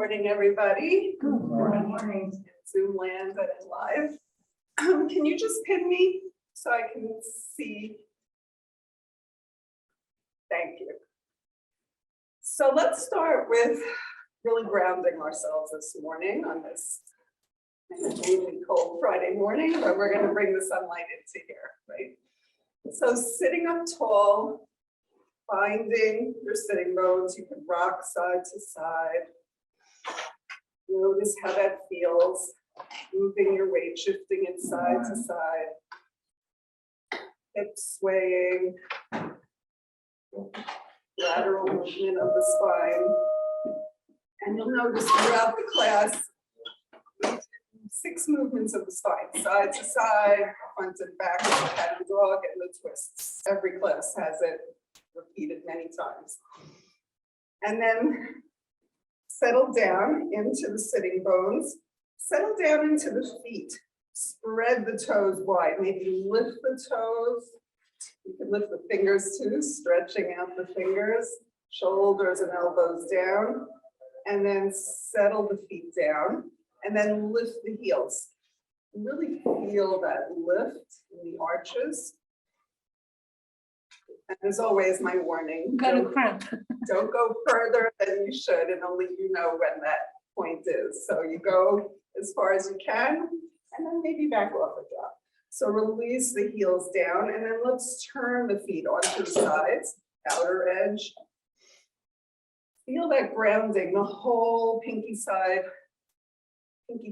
morning, everybody. Good morning. Zoom land that is live. Can you just pin me so I can see? Thank you. So let's start with really grounding ourselves this morning on this really cold Friday morning, but we're going to bring the sunlight into here, right? So sitting up tall, finding your sitting bones, you can rock side to side. Notice how that feels, moving your weight, shifting it side to side. Hips swaying, lateral movement of the spine. And you'll notice throughout the class, 6 movements of the spine, side to side, front and back, cat and dog, and the twists. Every class has it repeated many times. And then settle down into the sitting bones. Settle down into the feet. Spread the toes wide. Maybe lift the toes. You can lift the fingers too, stretching out the fingers, shoulders and elbows down. And then settle the feet down. And then lift the heels. Really feel that lift in the arches. And as always, my warning, don't go further than you should, and only you know when that point is. So you go as far as you can, and then maybe back off a drop. So release the heels down, and then let's turn the feet onto the sides, outer edge. Feel that grounding, the whole pinky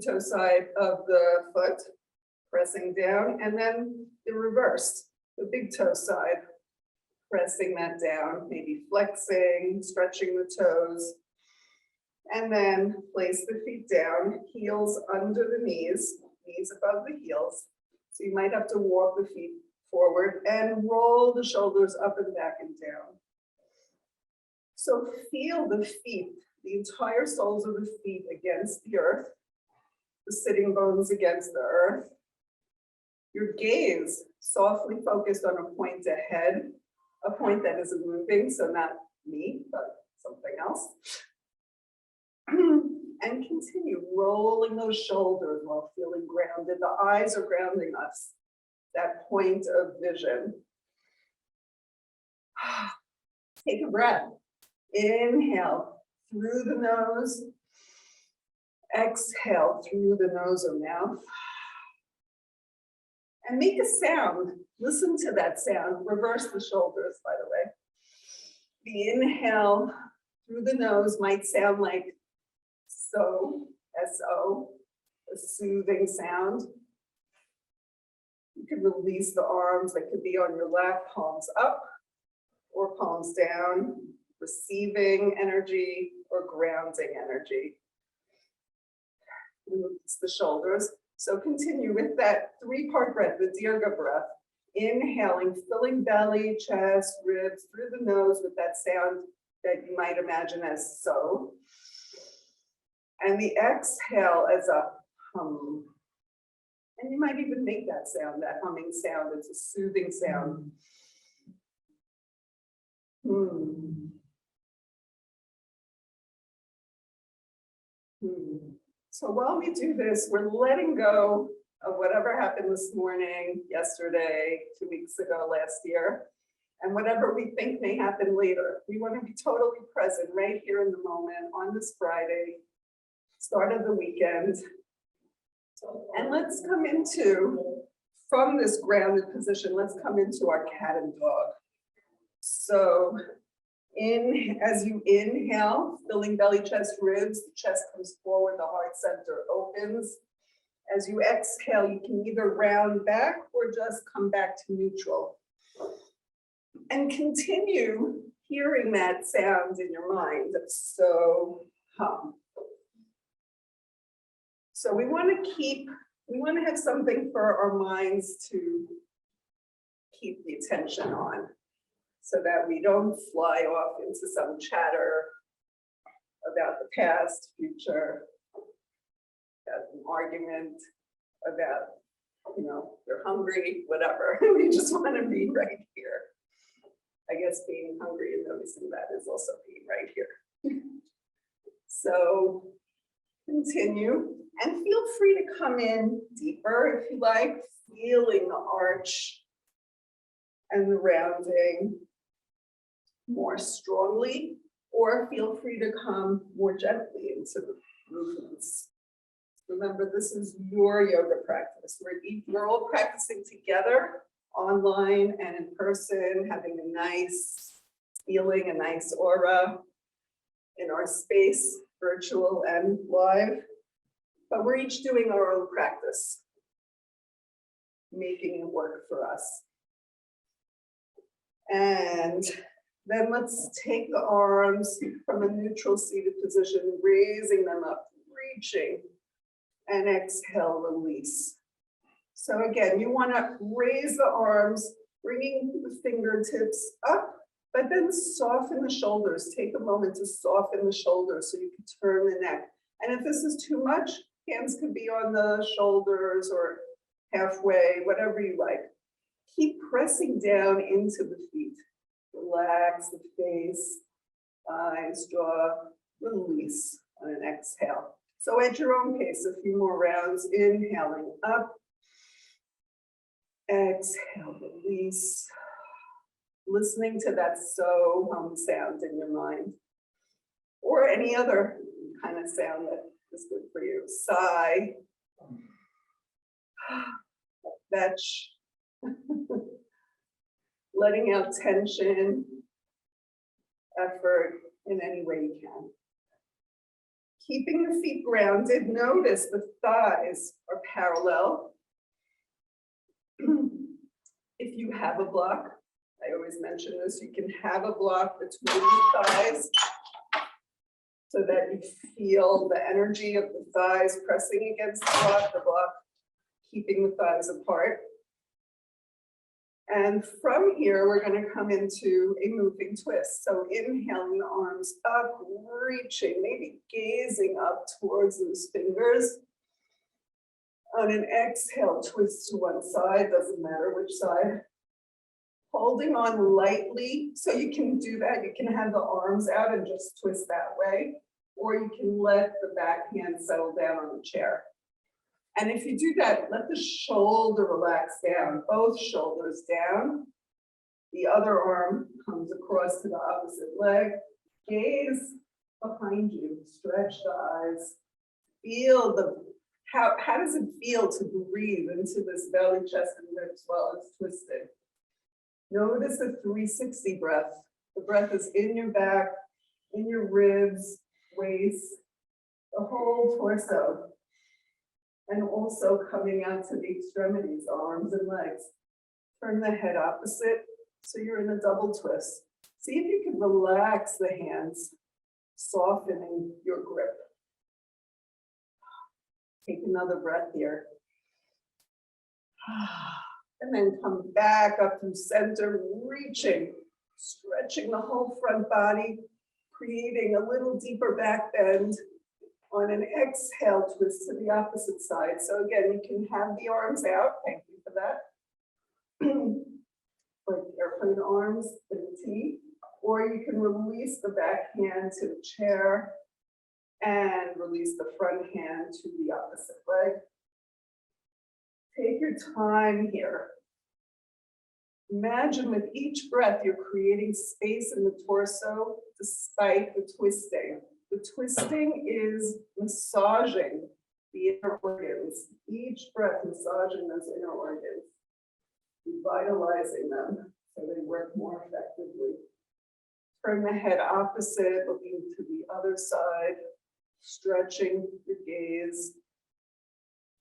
toe side of the foot, pressing down, and then the reverse, the big toe side, pressing that down, maybe flexing, stretching the toes, and then place the feet down, heels under the knees, knees above the heels. So you might have to walk the feet forward and roll the shoulders up and back and down. So feel the feet, the entire soles of the feet against the earth, the sitting bones against the earth. Your gaze softly focused on a point ahead, a point that isn't moving, so not me, but something else. And continue rolling those shoulders while feeling grounded. The eyes are grounding us, that point of vision. Take a breath. Inhale through the nose. Exhale through the nose or mouth. And make a sound. Listen to that sound. Reverse the shoulders, by the way. The inhale through the nose might sound like so, S-O, a soothing sound. You can release the arms. They could be on your lap, palms up or palms down, receiving energy or grounding energy. Release the shoulders. So continue with that 3-part breath, the Dirga breath. Inhaling, filling belly, chest, ribs through the nose with that sound that you might imagine as so. And the exhale as a hum. And you might even make that sound, that humming sound. It's a soothing sound. So while we do this, we're letting go of whatever happened this morning, yesterday, 2 weeks ago, last year, and whatever we think may happen later. We want to be totally present right here in the moment on this Friday, start of the weekend. And let's come into, from this grounded position, let's come into our cat and dog. So as you inhale, filling belly, chest, ribs, the chest comes forward, the heart center opens. As you exhale, you can either round back or just come back to neutral. And continue hearing that sound in your mind. So hum. So we want to have something for our minds to keep the attention on, so that we don't fly off into some chatter about the past, future, about an argument, about, you're hungry, whatever. We just want to be right here. I guess being hungry and noticing that is also being right here. So Continue, and feel free to come in deeper if you like, feeling the arch and the rounding more strongly, or feel free to come more gently into the movements. Remember, this is your yoga practice. We're all practicing together, online and in person, having a nice feeling, a nice aura in our space, virtual and live. But we're each doing our own practice, making it work for us. And then let's take the arms from a neutral seated position, raising them up, reaching, and exhale, release. So again, you want to raise the arms, bringing the fingertips up, but then soften the shoulders. Take a moment to soften the shoulders so you can turn the neck. And if this is too much, hands could be on the shoulders or halfway, whatever you like. Keep pressing down into the feet. Relax the face, eyes, jaw, release on an exhale. So at your own pace, a few more rounds, inhaling up, exhale, release. Listening to that so hum sound in your mind, or any other kind of sound that is good for you. Sigh, fetch, letting out tension, effort in any way you can. Keeping the feet grounded, notice the thighs are parallel. If you have a block, I always mention this, you can have a block between the thighs so that you feel the energy of the thighs pressing against the block keeping the thighs apart. And from here, we're going to come into a moving twist. So inhaling the arms up, reaching, maybe gazing up towards those fingers. On an exhale, twist to one side, doesn't matter which side. Holding on lightly, so you can do that. You can have the arms out and just twist that way, or you can let the back hand settle down on the chair. And if you do that, let the shoulder relax down, both shoulders down. The other arm comes across to the opposite leg. Gaze behind you, stretch the eyes. Feel how does it feel to breathe into this belly, chest, and ribs while it's twisted? Notice the 360 breath. The breath is in your back, in your ribs, waist, the whole torso. And also coming out to the extremities, arms and legs. Turn the head opposite, so you're in a double twist. See if you can relax the hands, softening your grip. Take another breath here. And then come back up through center, reaching, stretching the whole front body, creating a little deeper back bend. On an exhale, twist to the opposite side. So again, you can have the arms out. Thank you for that. Like airplane arms in the T. Or you can release the back hand to the chair and release the front hand to the opposite leg. Take your time here. Imagine with each breath, you're creating space in the torso despite the twisting. The twisting is massaging the inner organs. Each breath massaging those inner organs, revitalizing them so they work more effectively. Turn the head opposite, looking to the other side, stretching your gaze,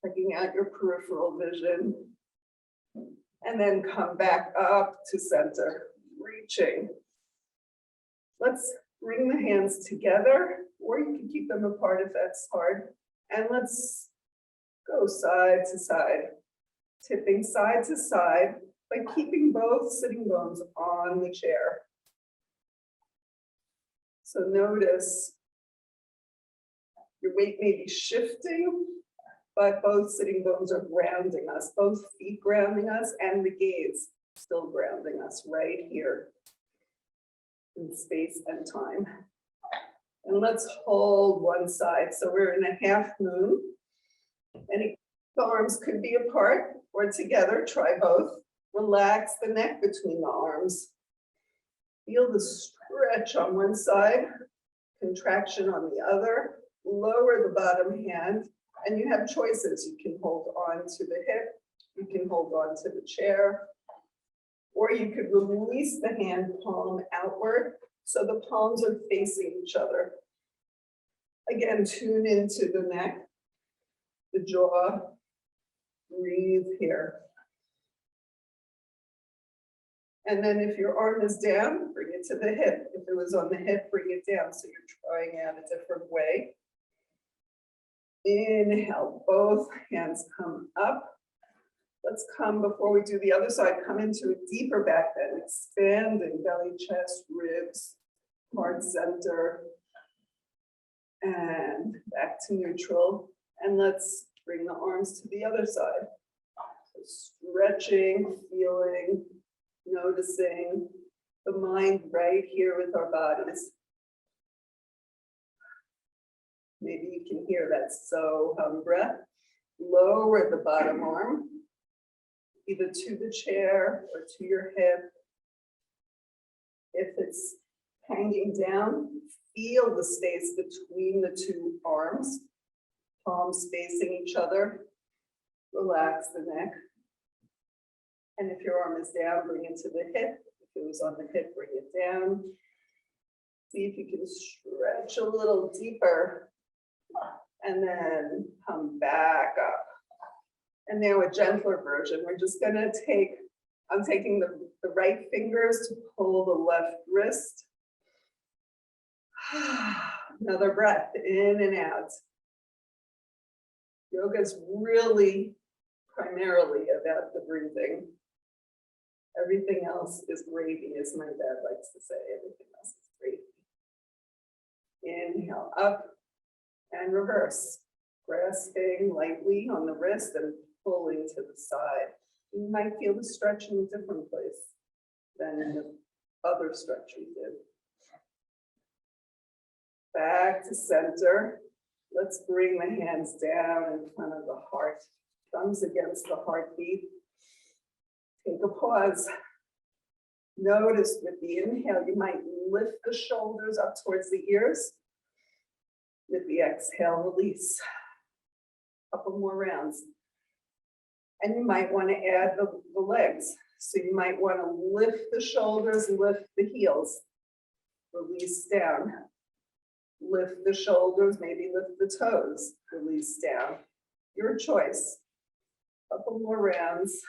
checking out your peripheral vision, and then come back up to center, reaching. Let's bring the hands together, or you can keep them apart if that's hard. And let's go side to side, tipping side to side, but keeping both sitting bones on the chair. So notice your weight may be shifting, but both sitting bones are grounding us, both feet grounding us, and the gaze still grounding us right here in space and time. And let's hold one side. So we're in a half moon. And the arms could be apart or together. Try both. Relax the neck between the arms. Feel the stretch on one side, contraction on the other. Lower the bottom hand, and you have choices. You can hold on to the hip, you can hold on to the chair, or you could release the hand palm outward so the palms are facing each other. Again, tune into the neck, the jaw. Breathe here. And then if your arm is down, bring it to the hip. If it was on the hip, bring it down. So you're trying out a different way. Inhale, both hands come up. Let's come, before we do the other side, come into a deeper back bend, expanding belly, chest, ribs, heart center, and back to neutral. And let's bring the arms to the other side. So stretching, feeling, noticing the mind right here with our bodies. Maybe you can hear that so breath. Lower the bottom arm, either to the chair or to your hip. If it's hanging down, feel the space between the two arms, palms facing each other. Relax the neck. And if your arm is down, bring it to the hip. If it was on the hip, bring it down. See if you can stretch a little deeper. And then come back up. And now a gentler version. We're just gonna I'm taking the right fingers to pull the left wrist. Another breath in and out. Yoga is really primarily about the breathing. Everything else is gravy, as my dad likes to say. Everything else is gravy. Inhale up and reverse. Grasping lightly on the wrist and pulling to the side. You might feel the stretch in a different place than in the other stretch we did. Back to center. Let's bring the hands down in front of the heart. Thumbs against the heartbeat. Take a pause. Notice with the inhale, you might lift the shoulders up towards the ears. With the exhale, release. Couple more rounds. And you might want to add the legs. So you might want to lift the shoulders, lift the heels. Release down. Lift the shoulders, maybe lift the toes. Release down. Your choice. Couple more rounds.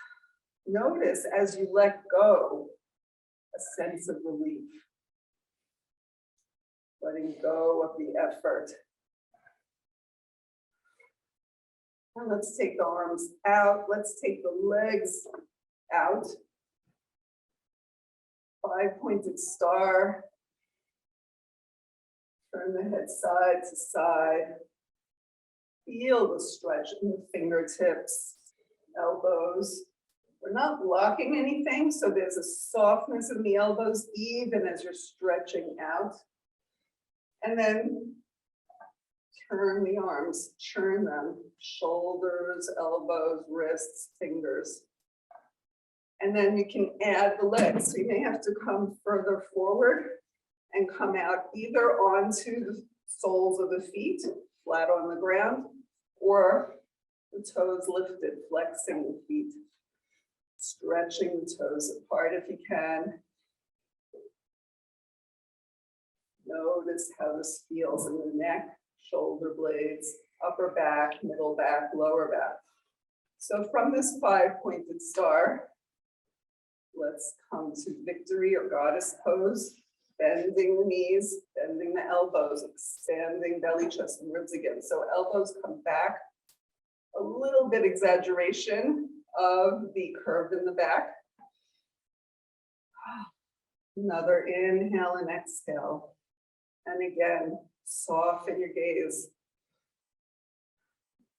Notice as you let go, a sense of relief. Letting go of the effort. And let's take the arms out. Let's take the legs out. 5-pointed star. Turn the head side to side. Feel the stretch in the fingertips, elbows. We're not blocking anything, so there's a softness in the elbows even as you're stretching out. And then turn the arms, churn them, shoulders, elbows, wrists, fingers. And then you can add the legs. So you may have to come further forward and come out either onto the soles of the feet, flat on the ground, or the toes lifted, flexing the feet. Stretching the toes apart if you can. Notice how this feels in the neck, shoulder blades, upper back, middle back, lower back. So from this 5-pointed star, let's come to victory or goddess pose. Bending the knees, bending the elbows, expanding belly, chest, and ribs again. So elbows come back. A little bit exaggeration of the curve in the back. Another inhale and exhale. And again, soften your gaze.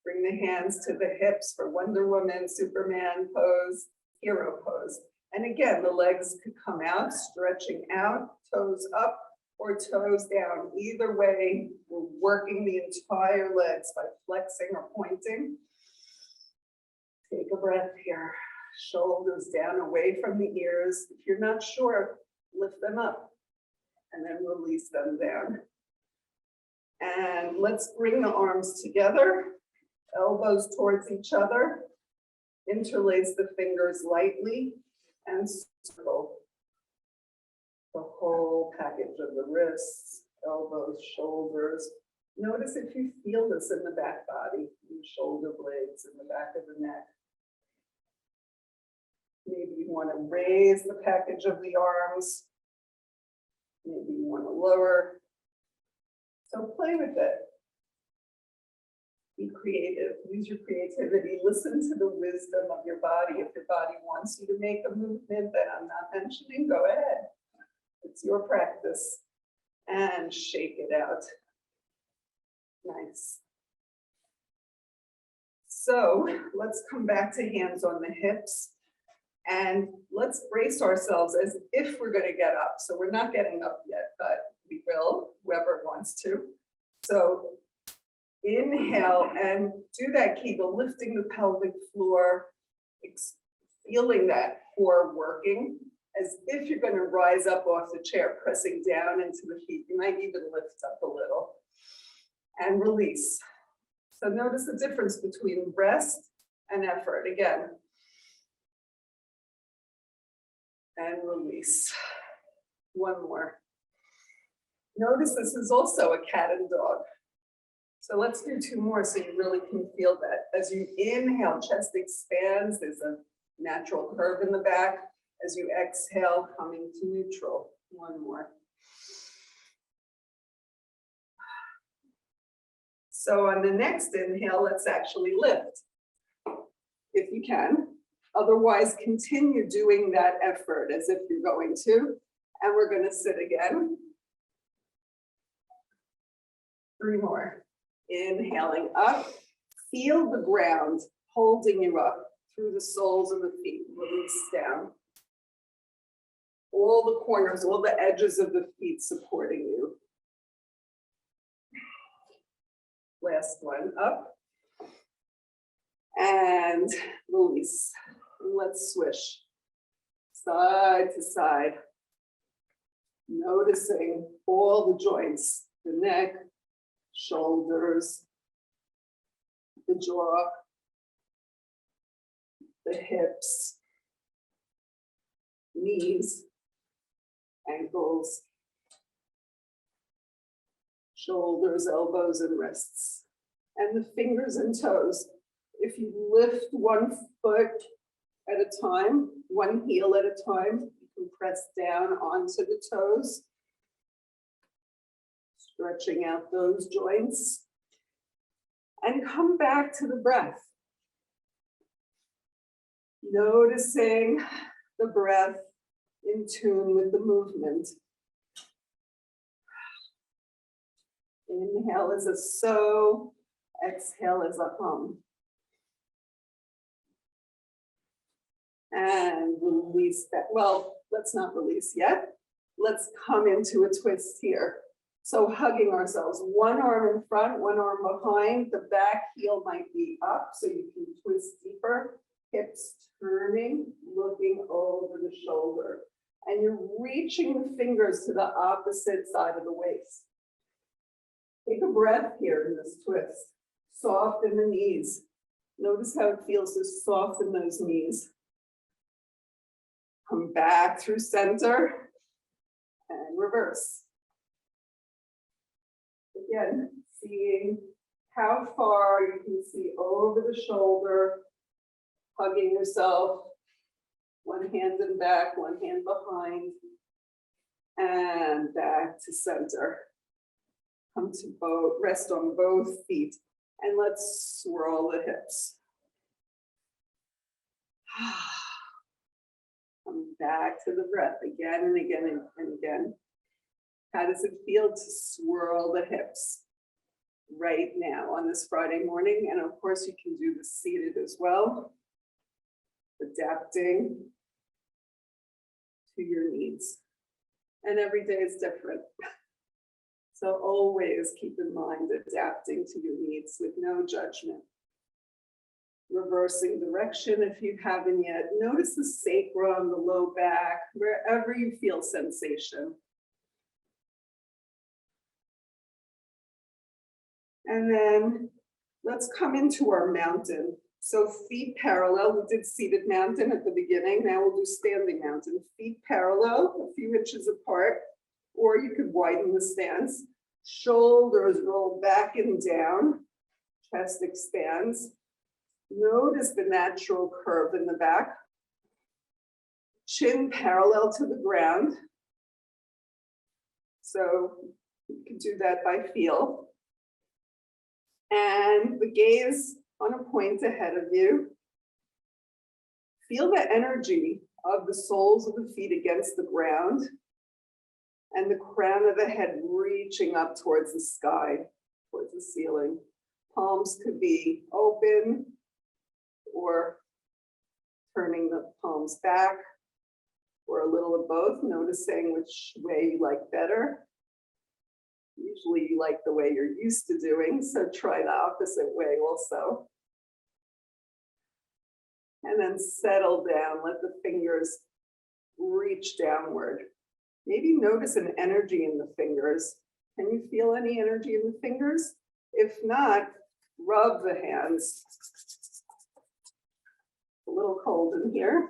Bring the hands to the hips for Wonder Woman, Superman pose, hero pose. And again, the legs could come out, stretching out, toes up, or toes down. Either way, we're working the entire legs by flexing or pointing. Take a breath here. Shoulders down away from the ears. If you're not sure, lift them up and then release them down. And let's bring the arms together, elbows towards each other. Interlace the fingers lightly and circle the whole package of the wrists, elbows, shoulders. Notice if you feel this in the back body, in the shoulder blades, in the back of the neck. Maybe you want to raise the package of the arms. Maybe you want to lower. So play with it. Be creative, use your creativity, listen to the wisdom of your body. If your body wants you to make a movement that I'm not mentioning, go ahead. It's your practice. And shake it out. Nice. So let's come back to hands on the hips. And let's brace ourselves as if we're going to get up. So we're not getting up yet, but we will, whoever wants to. So inhale and do that Kegel, lifting the pelvic floor, feeling that core working, as if you're going to rise up off the chair, pressing down into the feet. You might even lift up a little. And release. So notice the difference between rest and effort. Again. And release. One more. Notice this is also a cat and dog. So let's do two more so you really can feel that. As you inhale, chest expands. There's a natural curve in the back. As you exhale, coming to neutral. One more. So on the next inhale, let's actually lift, if you can. Otherwise, continue doing that effort as if you're going to. And we're going to sit again. 3 more. Inhaling up. Feel the ground holding you up through the soles of the feet. Release down. All the corners, all the edges of the feet supporting you. Last one, up. And release. And let's swish. Side to side. Noticing all the joints, the neck, shoulders, the jaw, the hips, knees, ankles, shoulders, elbows, and wrists, and the fingers and toes. If you lift one foot at a time, one heel at a time, you can press down onto the toes, stretching out those joints, and come back to the breath. Noticing the breath in tune with the movement. Inhale is a so, exhale is a hum. And release that. Well, let's not release yet. Let's come into a twist here. So hugging ourselves, one arm in front, one arm behind. The back heel might be up so you can twist deeper. Hips turning, looking over the shoulder. And you're reaching the fingers to the opposite side of the waist. Take a breath here in this twist. Soften the knees. Notice how it feels to soften those knees. Come back through center and reverse. Again, seeing how far you can see over the shoulder, hugging yourself, one hand in back, one hand behind, and back to center. Come to both, rest on both feet, and let's swirl the hips. Come back to the breath again and again and again. How does it feel to swirl the hips right now on this Friday morning? And of course, you can do this seated as well, adapting to your needs. And every day is different. So always keep in mind adapting to your needs with no judgment. Reversing direction if you haven't yet. Notice the sacrum, the low back, wherever you feel sensation. And then let's come into our mountain. So feet parallel. We did seated mountain at the beginning. Now we'll do standing mountain. Feet parallel, a few inches apart, or you could widen the stance. Shoulders roll back and down. Chest expands. Notice the natural curve in the back. Chin parallel to the ground. So you can do that by feel. And the gaze on a point ahead of you. Feel the energy of the soles of the feet against the ground and the crown of the head reaching up towards the sky, towards the ceiling. Palms could be open or turning the palms back, or a little of both, noticing which way you like better. Usually you like the way you're used to doing, so try the opposite way also. And then settle down, let the fingers reach downward. Maybe notice an energy in the fingers. Can you feel any energy in the fingers? If not, rub the hands. A little cold in here,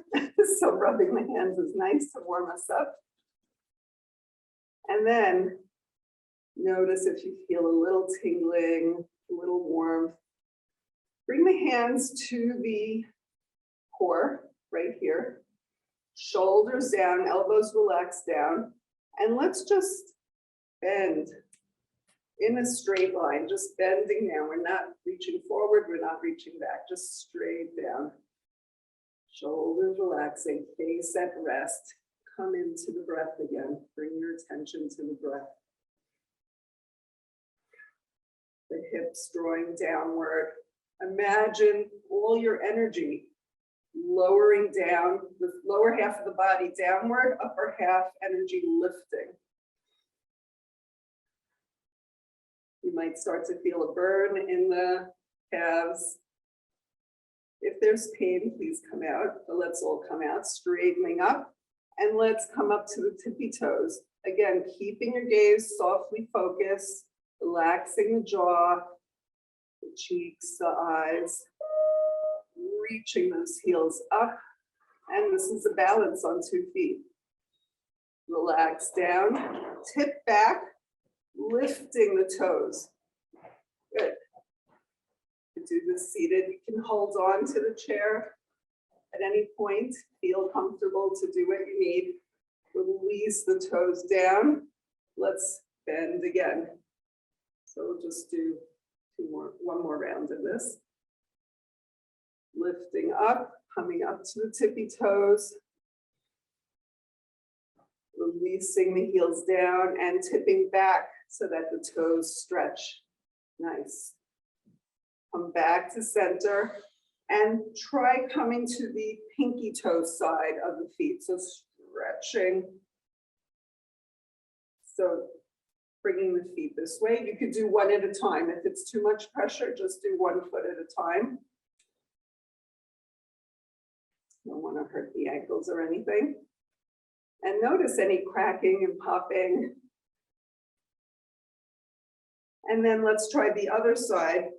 so rubbing the hands is nice to warm us up. And then notice if you feel a little tingling, a little warmth. Bring the hands to the core, right here. Shoulders down, elbows relaxed down. And let's just bend in a straight line, just bending down. We're not reaching forward, we're not reaching back, just straight down. Shoulders relaxing, face at rest. Come into the breath again. Bring your attention to the breath. The hips drawing downward. Imagine all your energy lowering down, the lower half of the body downward, upper half energy lifting. You might start to feel a burn in the calves. If there's pain, please come out, but let's all come out, straightening up, and let's come up to the tippy toes. Again, keeping your gaze softly focused, relaxing the jaw, the cheeks, the eyes, reaching those heels up, and this is a balance on 2 feet. Relax down, tip back, lifting the toes. Good. Do this seated. You can hold on to the chair at any point. Feel comfortable to do what you need. Release the toes down. Let's bend again. So we'll just do one more round of this. Lifting up, coming up to the tippy toes. Releasing the heels down and tipping back so that the toes stretch. Nice. Come back to center and try coming to the pinky toe side of the feet. So stretching. So bringing the feet this way. You could do one at a time. If it's too much pressure, just do 1 foot at a time. Don't want to hurt the ankles or anything. And notice any cracking and popping. And then let's try the other side.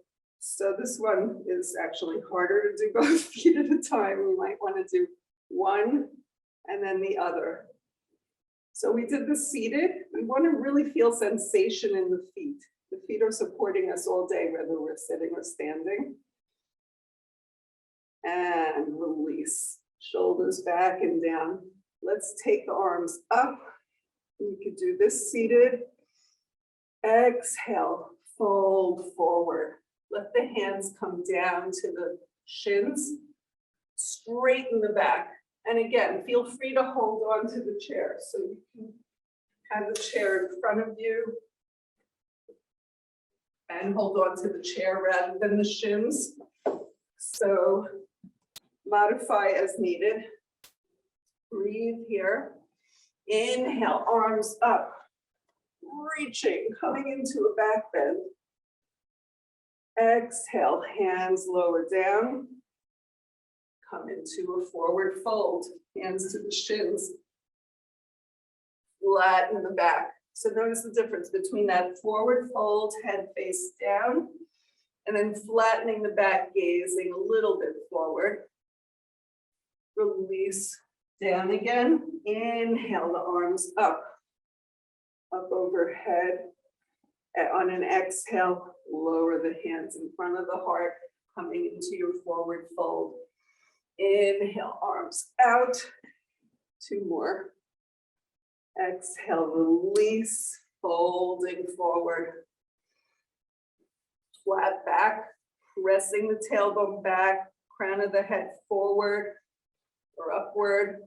So this one is actually harder to do both feet at a time. You might want to do one and then the other. So we did the seated. We want to really feel sensation in the feet. The feet are supporting us all day, whether we're sitting or standing. And release. Shoulders back and down. Let's take the arms up. You could do this seated. Exhale, fold forward. Let the hands come down to the shins. Straighten the back. And again, feel free to hold on to the chair. So you can have the chair in front of you and hold on to the chair rather than the shins. So modify as needed. Breathe here. Inhale, arms up. reaching, coming into a back bend. Exhale, hands lower down. Come into a forward fold, hands to the shins. Flatten the back. So notice the difference between that forward fold, head face down, and then flattening the back, gazing a little bit forward. Release down again. Inhale the arms up overhead. And on an exhale, lower the hands in front of the heart, coming into your forward fold. Inhale, arms out. 2 more. Exhale, release, folding forward. Flat back, pressing the tailbone back, crown of the head forward or upward.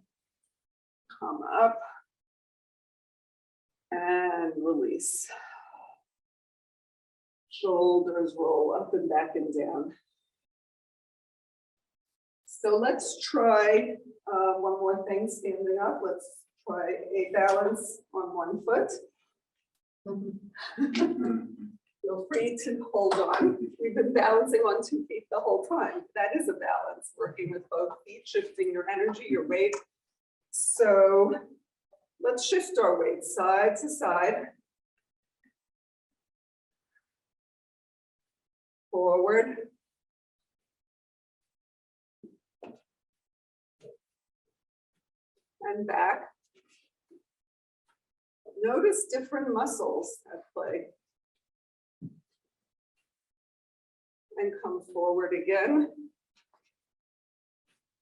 Come up and release. Shoulders roll up and back and down. So let's try one more thing, standing up. Let's try a balance on one foot. Feel free to hold on. We've been balancing on 2 feet the whole time. That is a balance, working with both feet, shifting your energy, your weight. So let's shift our weight side to side. Forward. And back. Notice different muscles at play. And come forward again.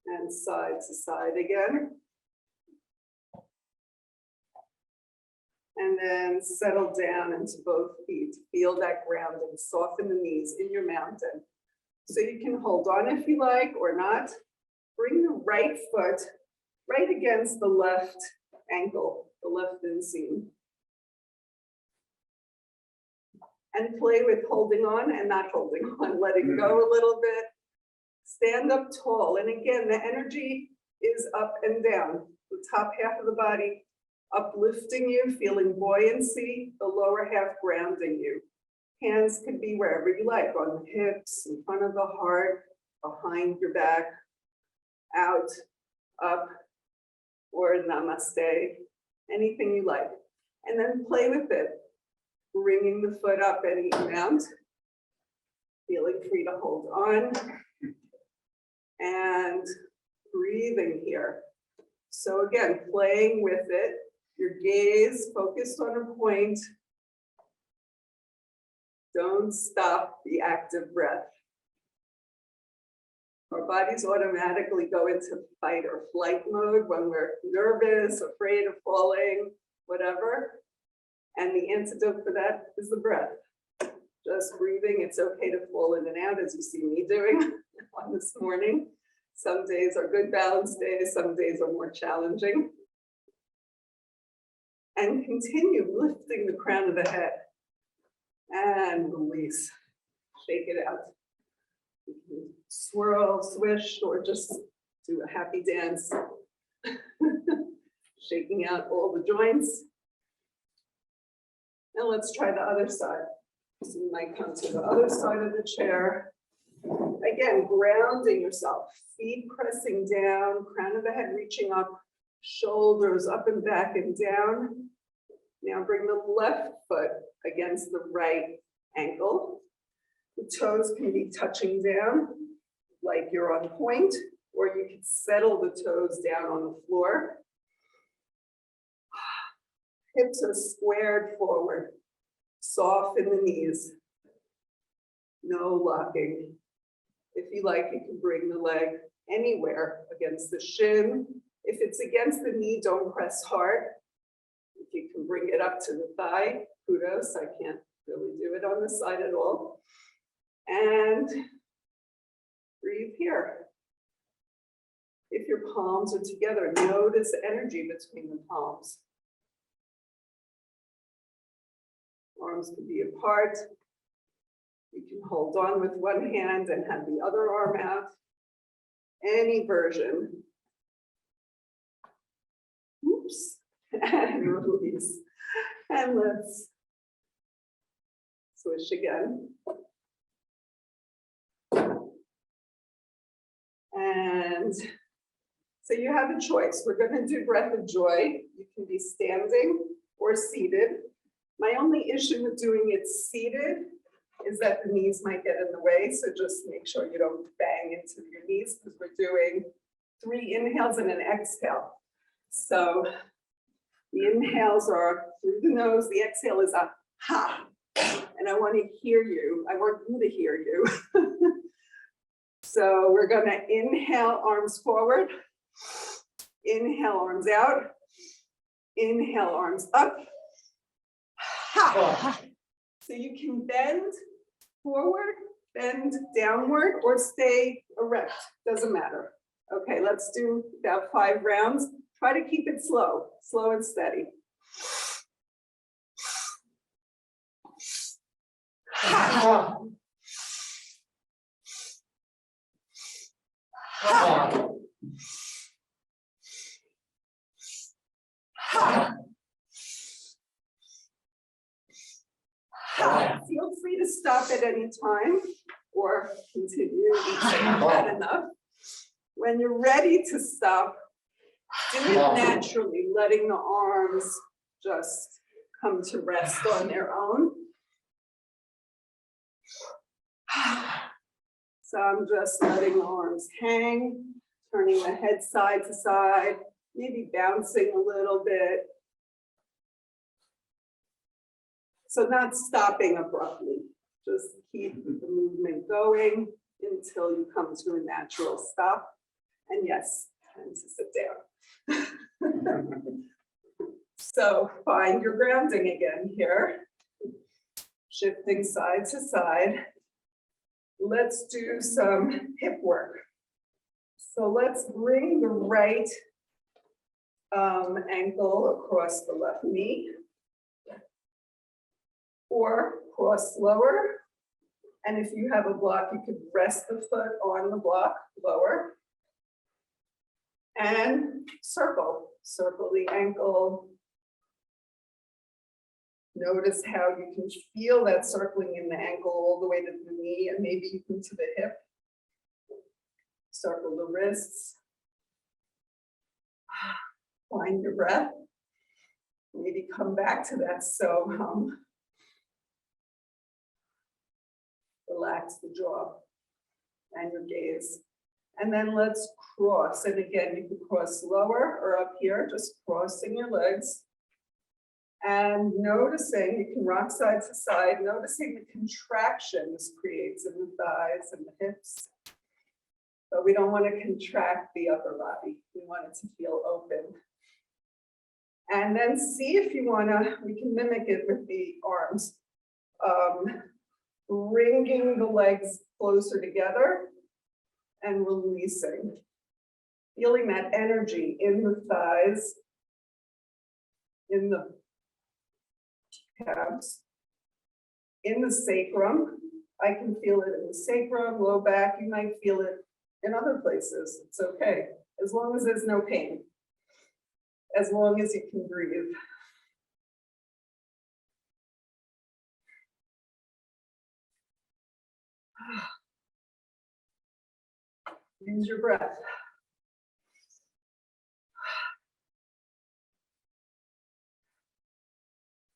And side to side again. And then settle down into both feet. Feel that grounding, soften the knees in your mountain. So you can hold on if you like or not. Bring the right foot right against the left ankle, the left inseam. And play with holding on and not holding on, letting go a little bit. Stand up tall. And again, the energy is up and down. The top half of the body uplifting you, feeling buoyancy, the lower half grounding you. Hands can be wherever you like, on the hips, in front of the heart, behind your back, out, up, or namaste, anything you like. And then play with it, bringing the foot up any amount, feeling free to hold on, and breathing here. So again, playing with it, your gaze focused on a point. Don't stop the active breath. Our bodies automatically go into fight or flight mode when we're nervous, afraid of falling, whatever. And the antidote for that is the breath. Just breathing. It's okay to fall in and out, as you see me doing on this morning. Some days are good balance days, some days are more challenging. And continue lifting the crown of the head. And release. Shake it out. You can swirl, swish, or just do a happy dance. Shaking out all the joints. And let's try the other side. So you might come to the other side of the chair. Again, grounding yourself, feet pressing down, crown of the head reaching up, shoulders up and back and down. Now bring the left foot against the right ankle. The toes can be touching down like you're on point, or you can settle the toes down on the floor. Hips are squared forward. Soften the knees. No locking. If you like, you can bring the leg anywhere against the shin. If it's against the knee, don't press hard. If you can bring it up to the thigh, kudos. I can't really do it on this side at all. And breathe here. If your palms are together, notice the energy between the palms. Arms can be apart. You can hold on with one hand and have the other arm out. Any version. Oops. And release. And let's swish again. And so you have a choice. We're going to do breath of joy. You can be standing or seated. My only issue with doing it seated is that the knees might get in the way. So just make sure you don't bang into your knees because we're doing 3 inhales and an exhale. So the inhales are through the nose. The exhale is a ha. And I want to hear you. I want you to hear you. So we're going to inhale, arms forward. Inhale, arms out. Inhale, arms up. Ha. So you can bend forward, bend downward, or stay erect. Doesn't matter. Okay, let's do about 5 rounds. Try to keep it slow, slow and steady. Ha. Ha. Ha. Ha. Feel free to stop at any time or continue until you've had enough. When you're ready to stop, do it naturally, letting the arms just come to rest on their own. So I'm just letting the arms hang, turning the head side to side, maybe bouncing a little bit. So not stopping abruptly, just keep the movement going until you come to a natural stop. And yes, time to sit down. So find your grounding again here. Shifting side to side. Let's do some hip work. So let's bring the right ankle across the left knee. Or cross lower. And if you have a block, you could rest the foot on the block, lower. And circle the ankle. Notice how you can feel that circling in the ankle all the way to the knee and maybe even to the hip. Circle the wrists. Find your breath. Maybe come back to that so hum. Relax the jaw and your gaze. And then let's cross. And again, you can cross lower or up here, just crossing your legs. And noticing, you can rock side to side, noticing the contraction this creates in the thighs and the hips. But we don't want to contract the upper body. We want it to feel open. And then see if you want to, we can mimic it with the arms. Bringing the legs closer together and releasing. Feeling that energy in the thighs, in the calves, in the sacrum. I can feel it in the sacrum, low back. You might feel it in other places. It's okay, as long as there's no pain, as long as you can breathe. Use your breath.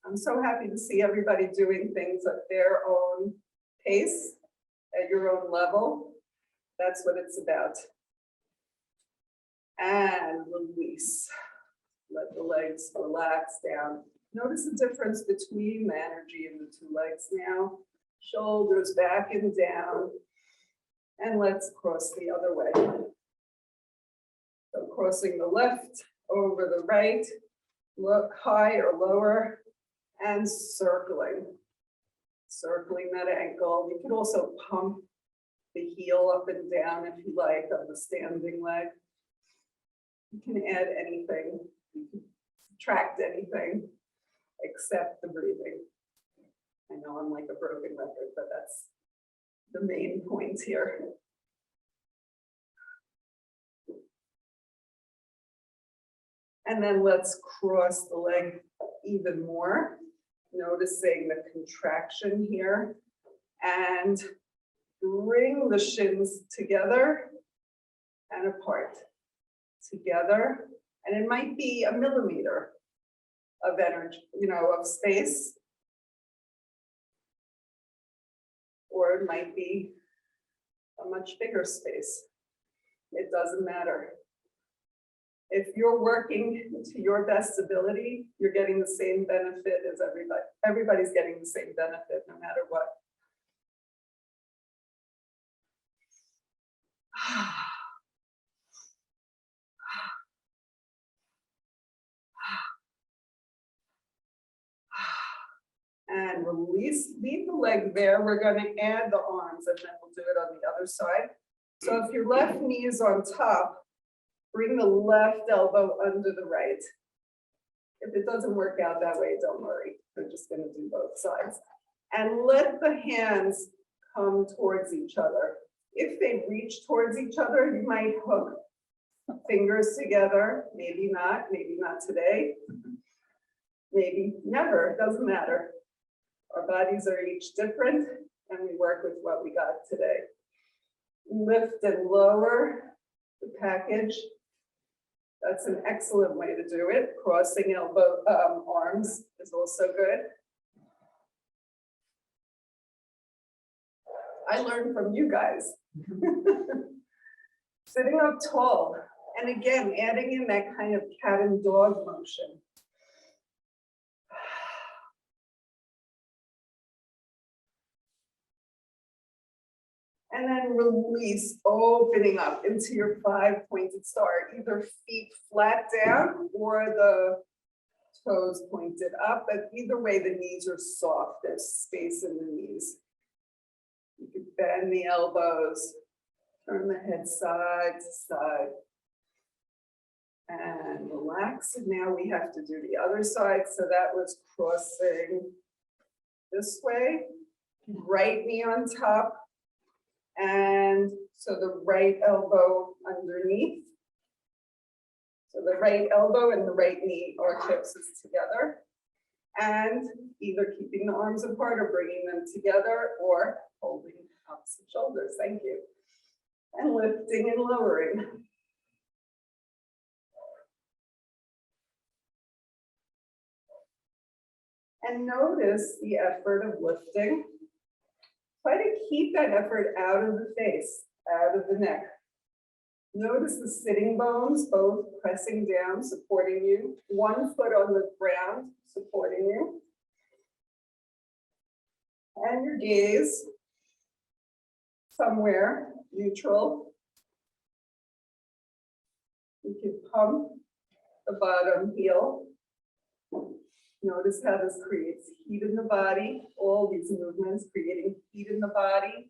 I'm so happy to see everybody doing things at their own pace, at your own level. That's what it's about. And release. Let the legs relax down. Notice the difference between the energy in the 2 legs now. Shoulders back and down. And let's cross the other way. So crossing the left over the right, look high or lower, and circling that ankle. You can also pump the heel up and down if you like on the standing leg. You can add anything, you can subtract anything except the breathing. I know I'm like a broken record, but that's the main point here. And then let's cross the leg even more. Noticing the contraction here, and bring the shins together and apart, together, and it might be a millimeter of energy, of space, or it might be a much bigger space. It doesn't matter. If you're working to your best ability, you're getting the same benefit as everybody. Everybody's getting the same benefit no matter what. And release, leave the leg there. We're going to add the arms and then we'll do it on the other side. So if your left knee is on top, bring the left elbow under the right. If it doesn't work out that way, don't worry. We're just going to do both sides. And let the hands come towards each other. If they reach towards each other, you might hook fingers together. Maybe not today. Maybe never, it doesn't matter. Our bodies are each different and we work with what we got today. Lift and lower the package. That's an excellent way to do it. Crossing elbow arms is also good. I learned from you guys. Sitting up tall. And again, adding in that kind of cat and dog motion. And then release, opening up into your 5-pointed star, either feet flat down or the toes pointed up, but either way, the knees are soft. There's space in the knees. You can bend the elbows, turn the head side to side, and relax. And now we have to do the other side. So that was crossing this way, right knee on top. And so the right elbow underneath. So the right elbow and the right knee are closest together. And either keeping the arms apart or bringing them together or holding opposite shoulders. Thank you. And lifting and lowering. And notice the effort of lifting. Try to keep that effort out of the face, out of the neck. Notice the sitting bones, both pressing down, supporting you. One foot on the ground, supporting you. And your gaze somewhere neutral. You can pump the bottom heel. Notice how this creates heat in the body. All these movements creating heat in the body.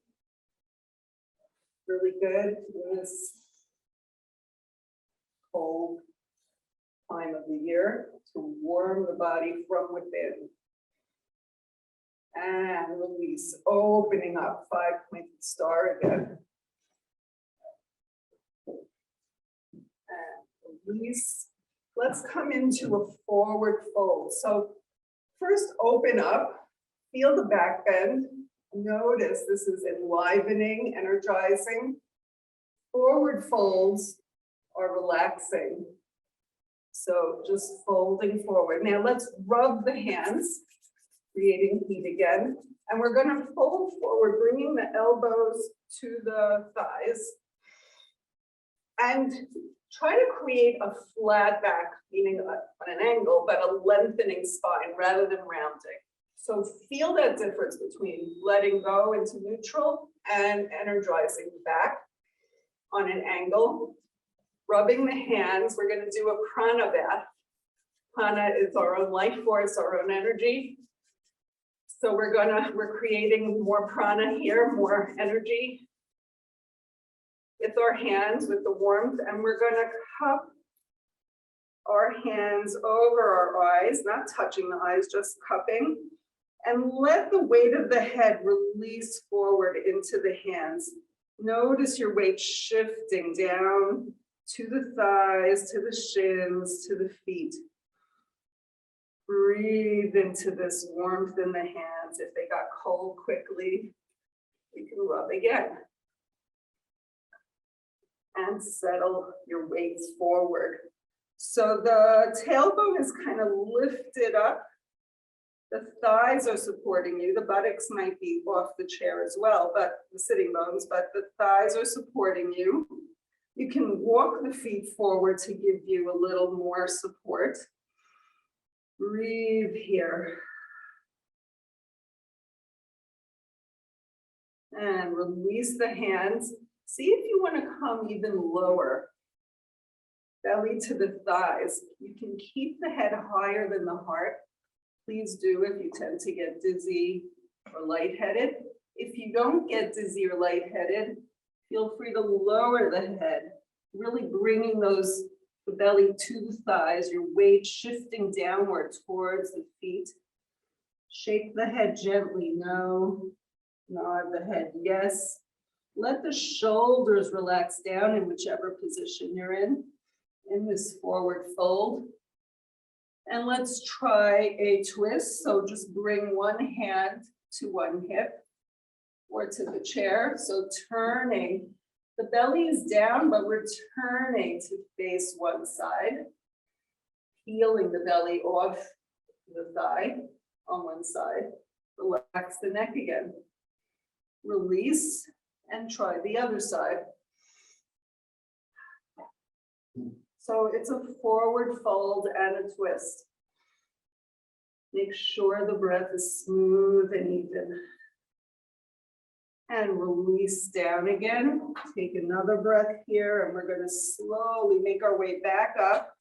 Really good in this cold time of the year to warm the body from within. And release, opening up, 5-pointed star again. And release. Let's come into a forward fold. So first open up, feel the back bend. Notice this is enlivening, energizing. Forward folds are relaxing. So just folding forward. Now let's rub the hands, creating heat again. And we're going to fold forward, bringing the elbows to the thighs. And try to create a flat back, meaning on an angle, but a lengthening spine rather than rounding. So feel that difference between letting go into neutral and energizing the back on an angle. Rubbing the hands, we're going to do a prana bath. Prana is our own life force, our own energy. So we're creating more prana here, more energy with our hands, with the warmth, and we're going to cup our hands over our eyes, not touching the eyes, just cupping, and let the weight of the head release forward into the hands. Notice your weight shifting down to the thighs, to the shins, to the feet. Breathe into this warmth in the hands. If they got cold quickly, you can rub again. And settle your weights forward. So the tailbone is kind of lifted up. The thighs are supporting you. The buttocks might be off the chair as well, but the sitting bones, but the thighs are supporting you. You can walk the feet forward to give you a little more support. Breathe here. And release the hands. See if you want to come even lower. Belly to the thighs. You can keep the head higher than the heart. Please do if you tend to get dizzy or lightheaded. If you don't get dizzy or lightheaded, feel free to lower the head, really bringing the belly to the thighs, your weight shifting downward towards the feet. Shake the head gently, no. Nod the head, yes. Let the shoulders relax down in whichever position you're in this forward fold. And let's try a twist. So just bring one hand to one hip or to the chair. So turning, the belly is down, but we're turning to face one side, peeling the belly off the thigh on one side. Relax the neck again. Release and try the other side. So it's a forward fold and a twist. Make sure the breath is smooth and even. And release down again. Take another breath here, and we're going to slowly make our way back up.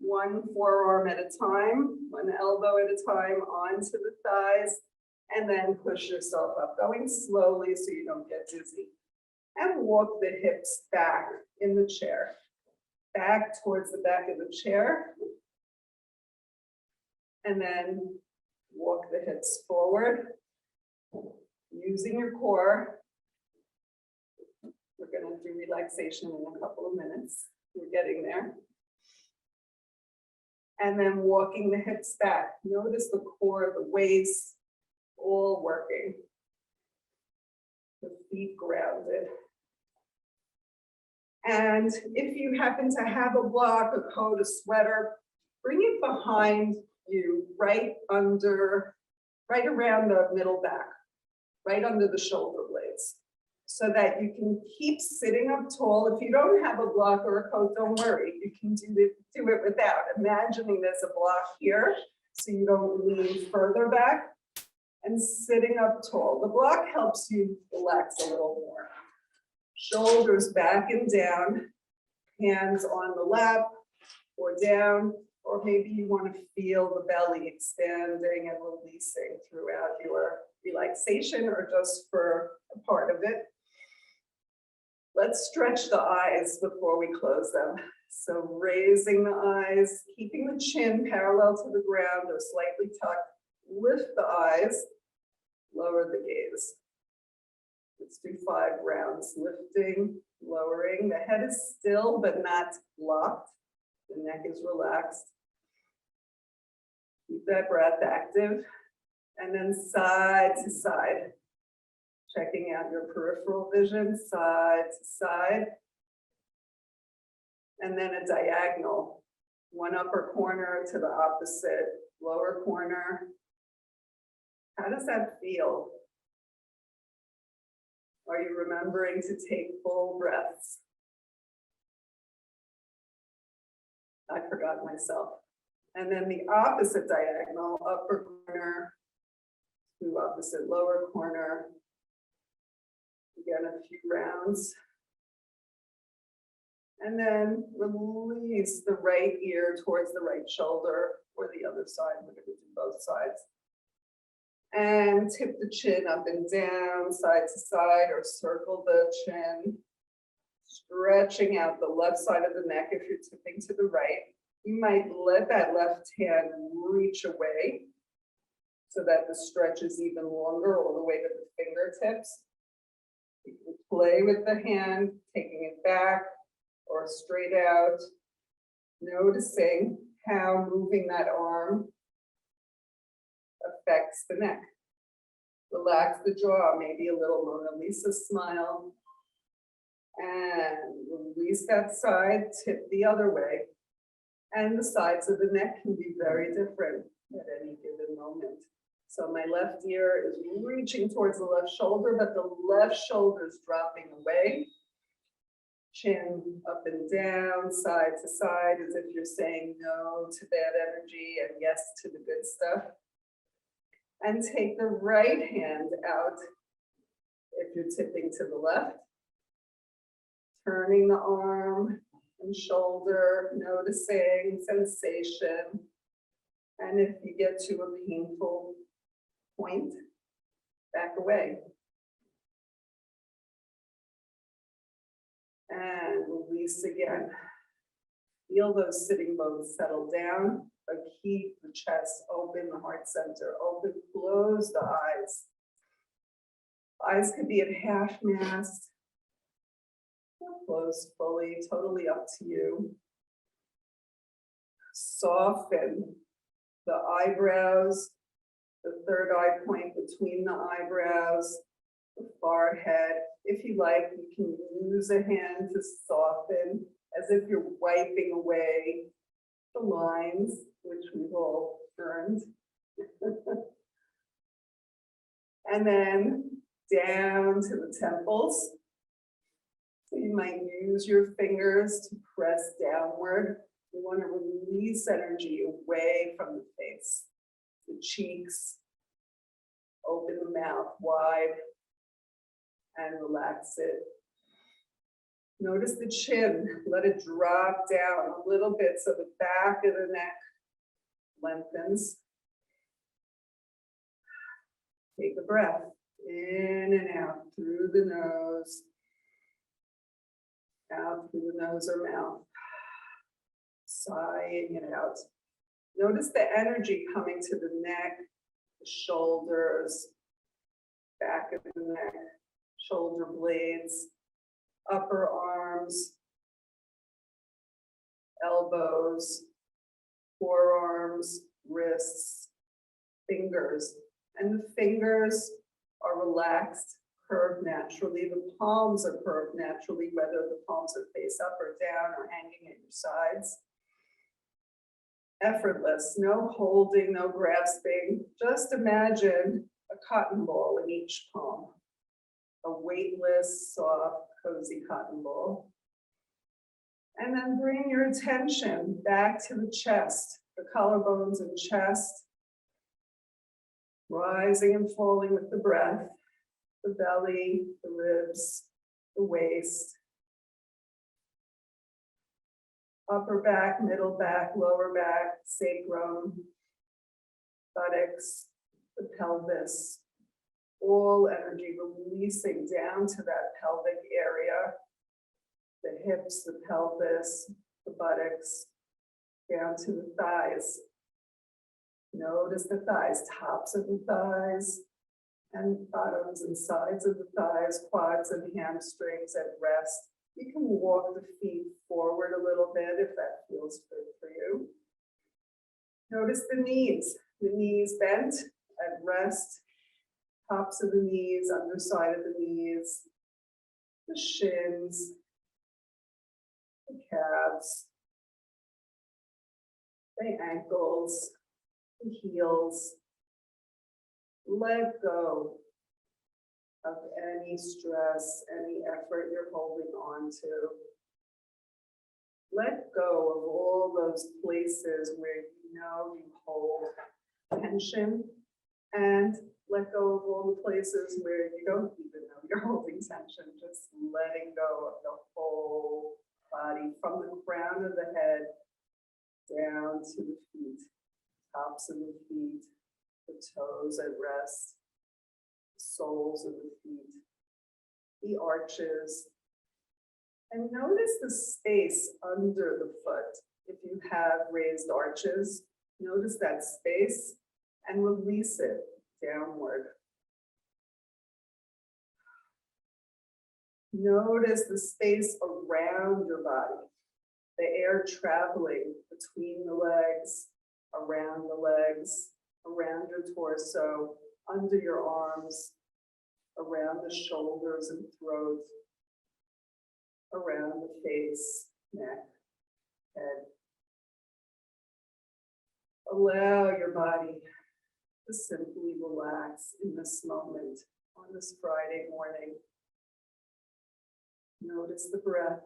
One forearm at a time, one elbow at a time onto the thighs, and then push yourself up, going slowly so you don't get dizzy. And walk the hips back in the chair. Back towards the back of the chair. And then walk the hips forward. Using your core. We're going to do relaxation in a couple of minutes. We're getting there. And then walking the hips back. Notice the core, the waist, all working. The feet grounded. And if you happen to have a block, a coat, a sweater, bring it behind you, right around the middle back, right under the shoulder blades, so that you can keep sitting up tall. If you don't have a block or a coat, don't worry. You can do it without. Imagining there's a block here, so you don't lean further back, and sitting up tall. The block helps you relax a little more. Shoulders back and down, hands on the lap or down, or maybe you want to feel the belly expanding and releasing throughout your relaxation or just for a part of it. Let's stretch the eyes before we close them. So raising the eyes, keeping the chin parallel to the ground or slightly tucked, lift the eyes, lower the gaze. Let's do 5 rounds, lifting, lowering. The head is still but not locked. The neck is relaxed. Keep that breath active. And then side to side. Checking out your peripheral vision, side to side. And then a diagonal. One upper corner to the opposite lower corner. How does that feel? Are you remembering to take full breaths? I forgot myself. And then the opposite diagonal, upper corner to opposite lower corner. Again, a few rounds. And then release the right ear towards the right shoulder or the other side. We're going to do both sides. And tip the chin up and down, side to side, or circle the chin. Stretching out the left side of the neck if you're tipping to the right. You might let that left hand reach away so that the stretch is even longer all the way to the fingertips. You can play with the hand, taking it back or straight out, noticing how moving that arm affects the neck. Relax the jaw, maybe a little Mona Lisa smile. And release that side, tip the other way. And the sides of the neck can be very different at any given moment. So my left ear is reaching towards the left shoulder, but the left shoulder is dropping away. Chin up and down, side to side, as if you're saying no to bad energy and yes to the good stuff. And take the right hand out if you're tipping to the left. Turning the arm and shoulder, noticing sensation. And if you get to a painful point, back away. And release again. Feel those sitting bones settle down, but keep the chest open, the heart center open, close the eyes. Eyes could be at half mast, or closed fully, totally up to you. Soften the eyebrows, the third eye point between the eyebrows, the forehead. If you like, you can use a hand to soften as if you're wiping away the lines, which we've all earned. And then down to the temples. So you might use your fingers to press downward. You want to release energy away from the face, the cheeks. Open the mouth wide and relax it. Notice the chin, let it drop down a little bit so the back of the neck lengthens. Take a breath in and out through the nose, out through the nose or mouth, sighing it out. Notice the energy coming to the neck, the shoulders, back of the neck, shoulder blades, upper arms, elbows, forearms, wrists, fingers. And the fingers are relaxed, curved naturally. The palms are curved naturally, whether the palms are face up or down or hanging at your sides. Effortless, no holding, no grasping. Just imagine a cotton ball in each palm. A weightless, soft, cozy cotton ball. And then bring your attention back to the chest, the collarbones and chest. Rising and falling with the breath, the belly, the ribs, the waist. Upper back, middle back, lower back, sacrum, buttocks, the pelvis. All energy releasing down to that pelvic area, the hips, the pelvis, the buttocks, down to the thighs. Notice the thighs, tops of the thighs, and bottoms and sides of the thighs, quads and hamstrings at rest. You can walk the feet forward a little bit if that feels good for you. Notice the knees bent at rest. Tops of the knees, underside of the knees, the shins, the calves, the ankles, the heels. Let go of any stress, any effort you're holding on to. Let go of all those places where you know you hold tension, and let go of all the places where you don't even know you're holding tension, just letting go of the whole body from the crown of the head down to the feet, tops of the feet, the toes at rest, the soles of the feet, the arches. And notice the space under the foot. If you have raised arches, notice that space and release it downward. Notice the space around your body, the air traveling between the legs, around the legs, around your torso, under your arms, around the shoulders and throat, around the face, neck, head. Allow your body to simply relax in this moment on this Friday morning. Notice the breath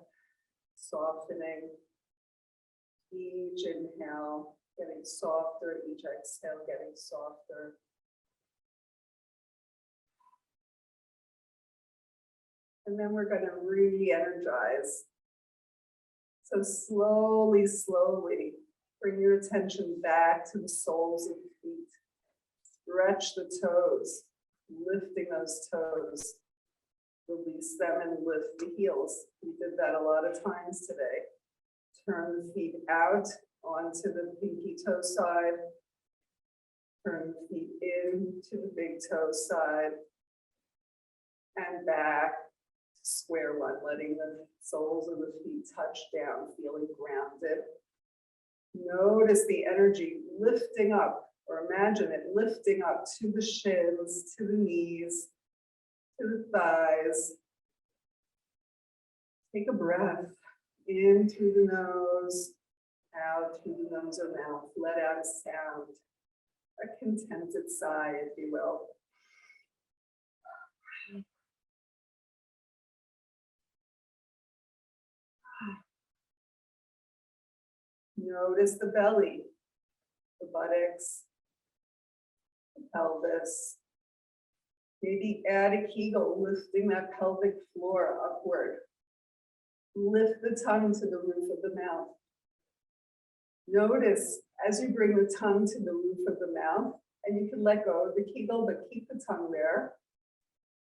softening. Each inhale getting softer, each exhale getting softer. And then we're going to re-energize. So slowly, slowly, bring your attention back to the soles of the feet. Stretch the toes, lifting those toes. Release them and lift the heels. We did that a lot of times today. Turn the feet out onto the pinky toe side. Turn the feet in to the big toe side. And back to square one, letting the soles of the feet touch down, feeling grounded. Notice the energy lifting up, or imagine it lifting up to the shins, to the knees, to the thighs. Take a breath in through the nose, out through the nose or mouth. Let out a sound, a contented sigh, if you will. Notice the belly, the buttocks, the pelvis. Maybe add a Kegel, lifting that pelvic floor upward. Lift the tongue to the roof of the mouth. Notice as you bring the tongue to the roof of the mouth, and you can let go of the Kegel, but keep the tongue there.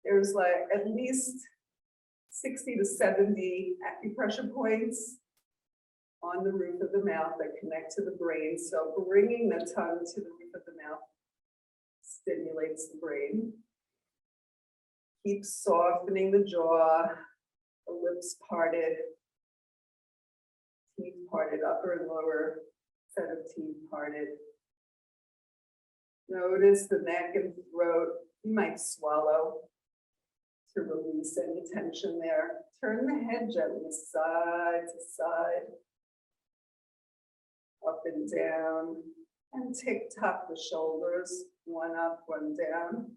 There's like at least 60 to 70 acupressure points on the roof of the mouth that connect to the brain. So bringing the tongue to the roof of the mouth stimulates the brain. Keep softening the jaw, the lips parted, teeth parted, upper and lower set of teeth parted. Notice the neck and throat. You might swallow to release any tension there. Turn the head gently side to side, up and down, and tick-tock the shoulders, one up, one down.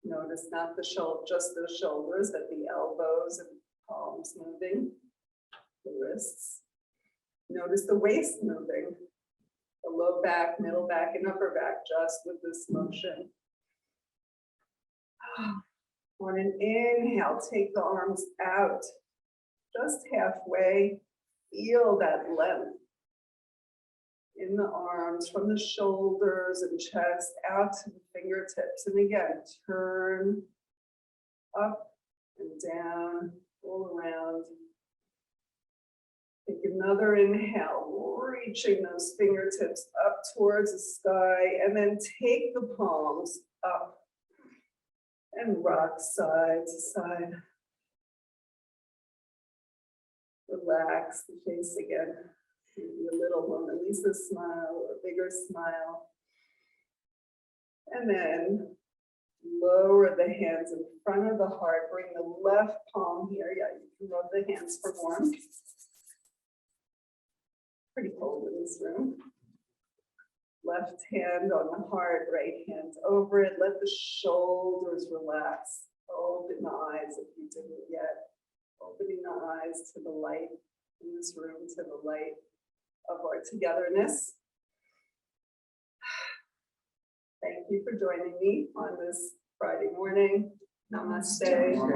Notice not the shoulder, just the shoulders, but the elbows and palms moving, the wrists. Notice the waist moving, the low back, middle back, and upper back, just with this motion. On an inhale, take the arms out, just halfway. Feel that length in the arms, from the shoulders and chest out to the fingertips. And again, turn up and down, all around. Take another inhale, reaching those fingertips up towards the sky, and then take the palms up and rock side to side. Relax the face again. Maybe a little Mona Lisa smile or a bigger smile. And then lower the hands in front of the heart. Bring the left palm here. Yeah, you can rub the hands for warmth. Pretty cold in this room. Left hand on the heart, right hand over it. Let the shoulders relax. Open the eyes if you didn't yet. Opening the eyes to the light in this room, to the light of our togetherness. Thank you for joining me on this Friday morning. Namaste.